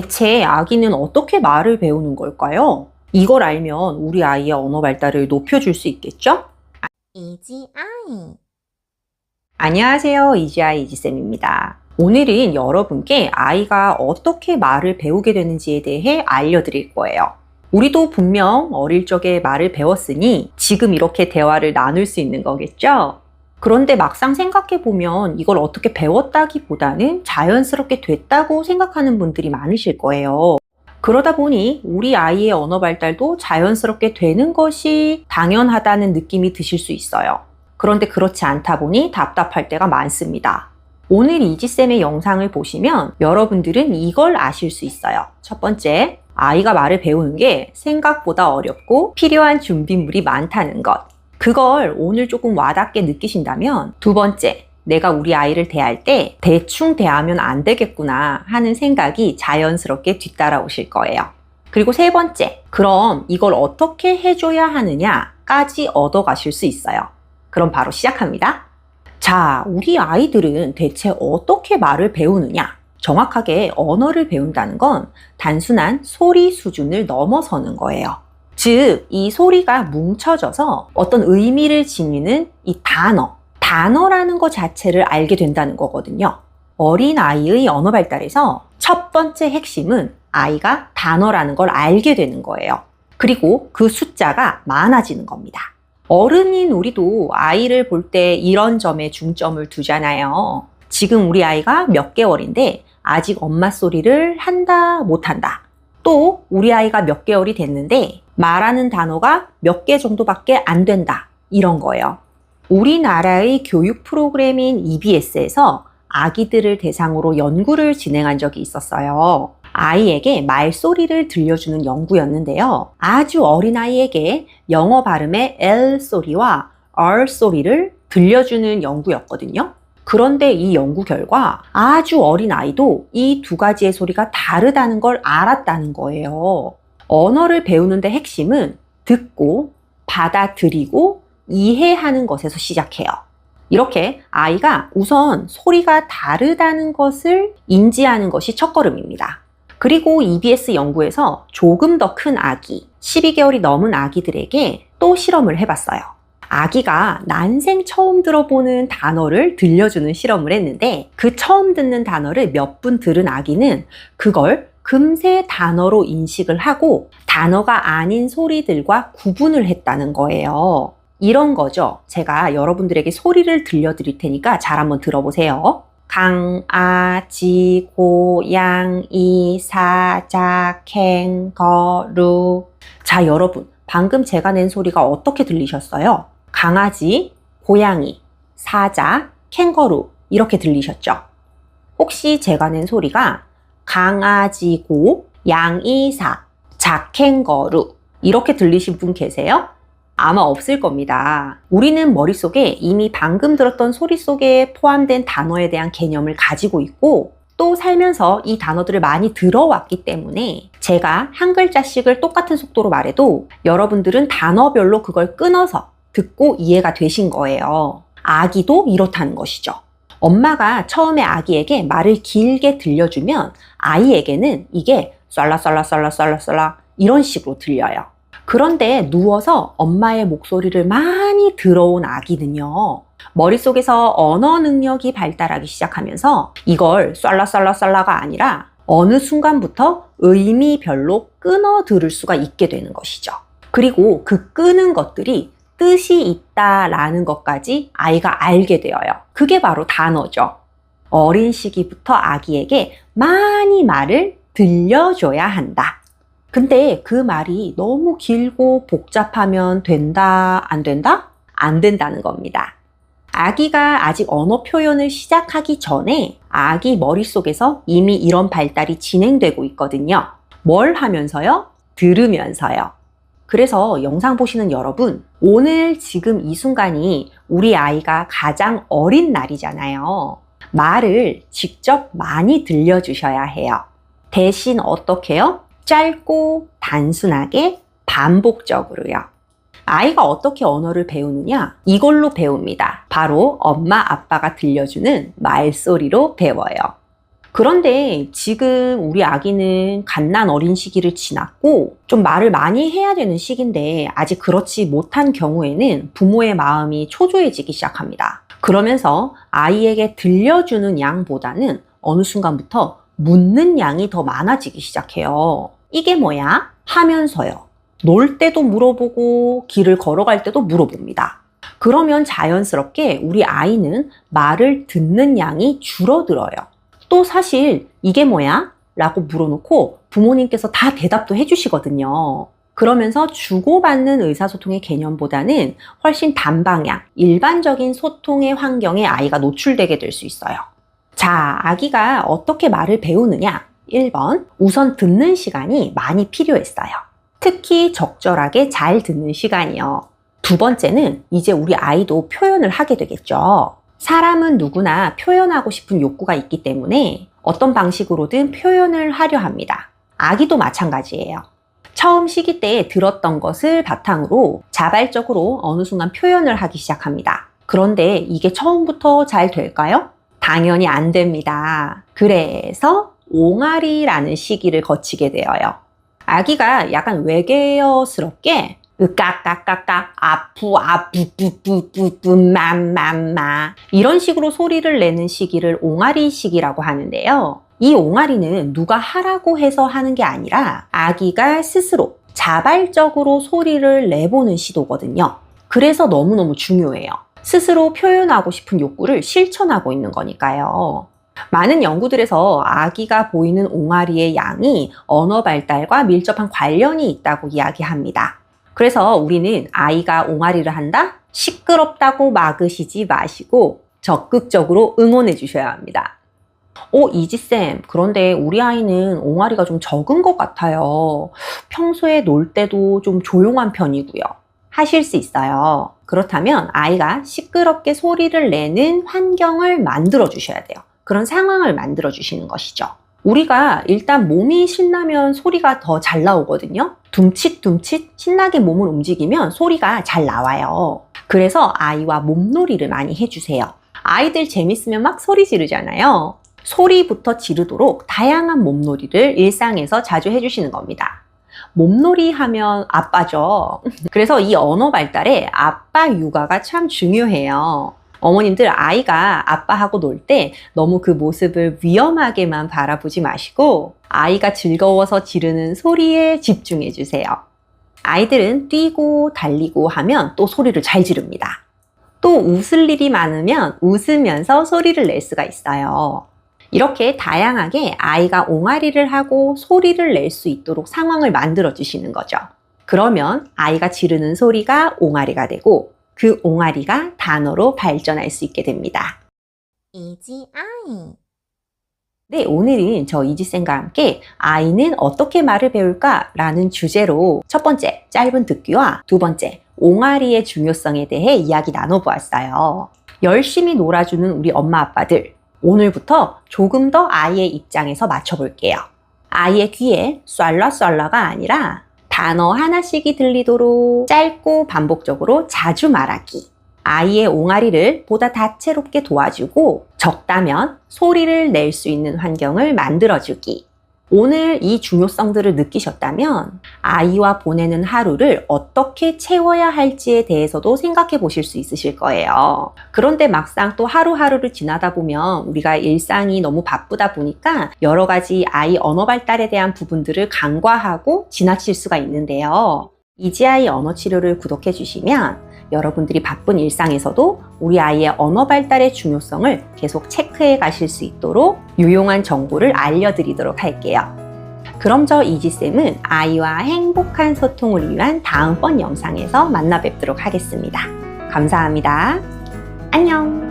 대체 아기는 어떻게 말을 배우는 걸까요? 이걸 알면 우리 아이의 언어 발달을 높여줄 수 있겠죠? 이지 아이. 안녕하세요. 이지아이 이지쌤입니다. 오늘은 여러분께 아이가 어떻게 말을 배우게 되는지에 대해 알려드릴 거예요. 우리도 분명 어릴 적에 말을 배웠으니 지금 이렇게 대화를 나눌 수 있는 거겠죠? 그런데 막상 생각해보면 이걸 어떻게 배웠다기보다는 자연스럽게 됐다고 생각하는 분들이 많으실 거예요. 그러다 보니 우리 아이의 언어 발달도 자연스럽게 되는 것이 당연하다는 느낌이 드실 수 있어요. 그런데 그렇지 않다 보니 답답할 때가 많습니다. 오늘 이지쌤의 영상을 보시면 여러분들은 이걸 아실 수 있어요. 첫 번째, 아이가 말을 배우는 게 생각보다 어렵고 필요한 준비물이 많다는 것. 그걸 오늘 조금 와닿게 느끼신다면, 두 번째, 내가 우리 아이를 대할 때 대충 대하면 안 되겠구나 하는 생각이 자연스럽게 뒤따라오실 거예요. 그리고 세 번째, 그럼 이걸 어떻게 해줘야 하느냐까지 얻어가실 수 있어요. 그럼 바로 시작합니다. 자, 우리 아이들은 대체 어떻게 말을 배우느냐? 정확하게 언어를 배운다는 건 단순한 소리 수준을 넘어서는 거예요. 즉, 이 소리가 뭉쳐져서 어떤 의미를 지니는 이 단어라는 것 자체를 알게 된다는 거거든요. 어린아이의 언어 발달에서 첫 번째 핵심은 아이가 단어라는 걸 알게 되는 거예요. 그리고 그 숫자가 많아지는 겁니다. 어른인 우리도 아이를 볼 때 이런 점에 중점을 두잖아요. 지금 우리 아이가 몇 개월인데 아직 엄마 소리를 한다, 못한다. 또 우리 아이가 몇 개월이 됐는데 말하는 단어가 몇 개 정도밖에 안 된다. 이런 거예요. 우리나라의 교육 프로그램인 EBS에서 아기들을 대상으로 연구를 진행한 적이 있었어요. 아이에게 말소리를 들려주는 연구였는데요. 아주 어린 아이에게 영어 발음의 L 소리와 R 소리를 들려주는 연구였거든요. 그런데 이 연구 결과 아주 어린 아이도 이 두 가지의 소리가 다르다는 걸 알았다는 거예요. 언어를 배우는데 핵심은 듣고 받아들이고 이해하는 것에서 시작해요. 이렇게 아이가 우선 소리가 다르다는 것을 인지하는 것이 첫걸음입니다. 그리고 EBS 연구에서 조금 더 큰 아기, 12개월이 넘은 아기들에게 또 실험을 해봤어요. 아기가 난생 처음 들어보는 단어를 들려주는 실험을 했는데 그 처음 듣는 단어를 몇 분 들은 아기는 그걸 금세 단어로 인식을 하고 단어가 아닌 소리들과 구분을 했다는 거예요. 이런 거죠. 제가 여러분들에게 소리를 들려드릴 테니까 잘 한번 들어보세요. 강아지, 고양이, 사자, 캥거루. 자, 여러분, 방금 제가 낸 소리가 어떻게 들리셨어요? 강아지, 고양이, 사자, 캥거루 이렇게 들리셨죠? 혹시 제가 낸 소리가 강아지고, 양이사, 작캥거루 이렇게 들리신 분 계세요? 아마 없을 겁니다. 우리는 머릿속에 이미 방금 들었던 소리 속에 포함된 단어에 대한 개념을 가지고 있고 또 살면서 이 단어들을 많이 들어왔기 때문에 제가 한 글자씩을 똑같은 속도로 말해도 여러분들은 단어별로 그걸 끊어서 듣고 이해가 되신 거예요. 아기도 이렇다는 것이죠. 엄마가 처음에 아기에게 말을 길게 들려주면 아이에게는 이게 쏠라쏠라쏠라쏠라쏠라 이런 식으로 들려요. 그런데 누워서 엄마의 목소리를 많이 들어온 아기는요. 머릿속에서 언어 능력이 발달하기 시작하면서 이걸 쏠라쏠라쏠라가 아니라 어느 순간부터 의미별로 끊어 들을 수가 있게 되는 것이죠. 그리고 그 끄는 것들이 뜻이 있다라는 것까지 아이가 알게 되어요. 그게 바로 단어죠. 어린 시기부터 아기에게 많이 말을 들려줘야 한다. 근데 그 말이 너무 길고 복잡하면 된다, 안 된다? 안 된다는 겁니다. 아기가 아직 언어 표현을 시작하기 전에 아기 머릿속에서 이미 이런 발달이 진행되고 있거든요. 뭘 하면서요? 들으면서요. 그래서 영상 보시는 여러분, 오늘 지금 이 순간이 우리 아이가 가장 어린 날이잖아요. 말을 직접 많이 들려주셔야 해요. 대신 어떻게 해요? 짧고 단순하게 반복적으로요. 아이가 어떻게 언어를 배우느냐? 이걸로 배웁니다. 바로 엄마, 아빠가 들려주는 말소리로 배워요. 그런데 지금 우리 아기는 갓난 어린 시기를 지났고 좀 말을 많이 해야 되는 시기인데 아직 그렇지 못한 경우에는 부모의 마음이 초조해지기 시작합니다. 그러면서 아이에게 들려주는 양보다는 어느 순간부터 묻는 양이 더 많아지기 시작해요. 이게 뭐야? 하면서요. 놀 때도 물어보고 길을 걸어갈 때도 물어봅니다. 그러면 자연스럽게 우리 아이는 말을 듣는 양이 줄어들어요. 또 사실 이게 뭐야? 라고 물어놓고 부모님께서 다 대답도 해주시거든요. 그러면서 주고받는 의사소통의 개념보다는 훨씬 단방향, 일반적인 소통의 환경에 아이가 노출되게 될 수 있어요. 자, 아기가 어떻게 말을 배우느냐? 1번, 우선 듣는 시간이 많이 필요했어요. 특히 적절하게 잘 듣는 시간이요. 두 번째는 이제 우리 아이도 표현을 하게 되겠죠. 사람은 누구나 표현하고 싶은 욕구가 있기 때문에 어떤 방식으로든 표현을 하려 합니다. 아기도 마찬가지예요. 처음 시기 때 들었던 것을 바탕으로 자발적으로 어느 순간 표현을 하기 시작합니다. 그런데 이게 처음부터 잘 될까요? 당연히 안 됩니다. 그래서 옹알이라는 시기를 거치게 되어요. 아기가 약간 외계어스럽게 으까까까까 아프 뿌뿌뿌뿌 맘맘마 이런 식으로 소리를 내는 시기를 옹알이 시기라고 하는데요. 이 옹알이는 누가 하라고 해서 하는 게 아니라 아기가 스스로 자발적으로 소리를 내보는 시도거든요. 그래서 너무너무 중요해요. 스스로 표현하고 싶은 욕구를 실천하고 있는 거니까요. 많은 연구들에서 아기가 보이는 옹알이의 양이 언어 발달과 밀접한 관련이 있다고 이야기합니다. 그래서 우리는 아이가 옹알이를 한다? 시끄럽다고 막으시지 마시고 적극적으로 응원해 주셔야 합니다. 이지쌤, 그런데 우리 아이는 옹알이가 좀 적은 것 같아요. 평소에 놀 때도 좀 조용한 편이고요. 하실 수 있어요. 그렇다면 아이가 시끄럽게 소리를 내는 환경을 만들어 주셔야 돼요. 그런 상황을 만들어 주시는 것이죠. 우리가 일단 몸이 신나면 소리가 더 잘 나오거든요. 둠칫둠칫 신나게 몸을 움직이면 소리가 잘 나와요. 그래서 아이와 몸놀이를 많이 해주세요. 아이들 재밌으면 막 소리 지르잖아요. 소리부터 지르도록 다양한 몸놀이를 일상에서 자주 해주시는 겁니다. 몸놀이 하면 아빠죠. 그래서 이 언어 발달에 아빠 육아가 참 중요해요. 어머님들 아이가 아빠하고 놀 때 너무 그 모습을 위험하게만 바라보지 마시고 아이가 즐거워서 지르는 소리에 집중해 주세요. 아이들은 뛰고 달리고 하면 또 소리를 잘 지릅니다. 또 웃을 일이 많으면 웃으면서 소리를 낼 수가 있어요. 이렇게 다양하게 아이가 옹알이를 하고 소리를 낼 수 있도록 상황을 만들어 주시는 거죠. 그러면 아이가 지르는 소리가 옹알이가 되고 그 옹알이가 단어로 발전할 수 있게 됩니다. 이지 아이. 네, 오늘은 저 이지쌤과 함께 아이는 어떻게 말을 배울까? 라는 주제로 첫 번째 짧은 듣기와 두 번째 옹알이의 중요성에 대해 이야기 나눠보았어요. 열심히 놀아주는 우리 엄마 아빠들, 오늘부터 조금 더 아이의 입장에서 맞춰볼게요. 아이의 귀에 쏠라쏠라가 아니라 단어 하나씩이 들리도록 짧고 반복적으로 자주 말하기. 아이의 옹알이를 보다 다채롭게 도와주고 적다면 소리를 낼 수 있는 환경을 만들어주기. 오늘 이 중요성들을 느끼셨다면 아이와 보내는 하루를 어떻게 채워야 할지에 대해서도 생각해 보실 수 있으실 거예요. 그런데 막상 또 하루하루를 지나다 보면 우리가 일상이 너무 바쁘다 보니까 여러 가지 아이 언어 발달에 대한 부분들을 간과하고 지나칠 수가 있는데요. 이지아이 언어 치료를 구독해 주시면 여러분들이 바쁜 일상에서도 우리 아이의 언어 발달의 중요성을 계속 체크해 가실 수 있도록 유용한 정보를 알려드리도록 할게요. 그럼 저 이지쌤은 아이와 행복한 소통을 위한 다음번 영상에서 만나 뵙도록 하겠습니다. 감사합니다. 안녕!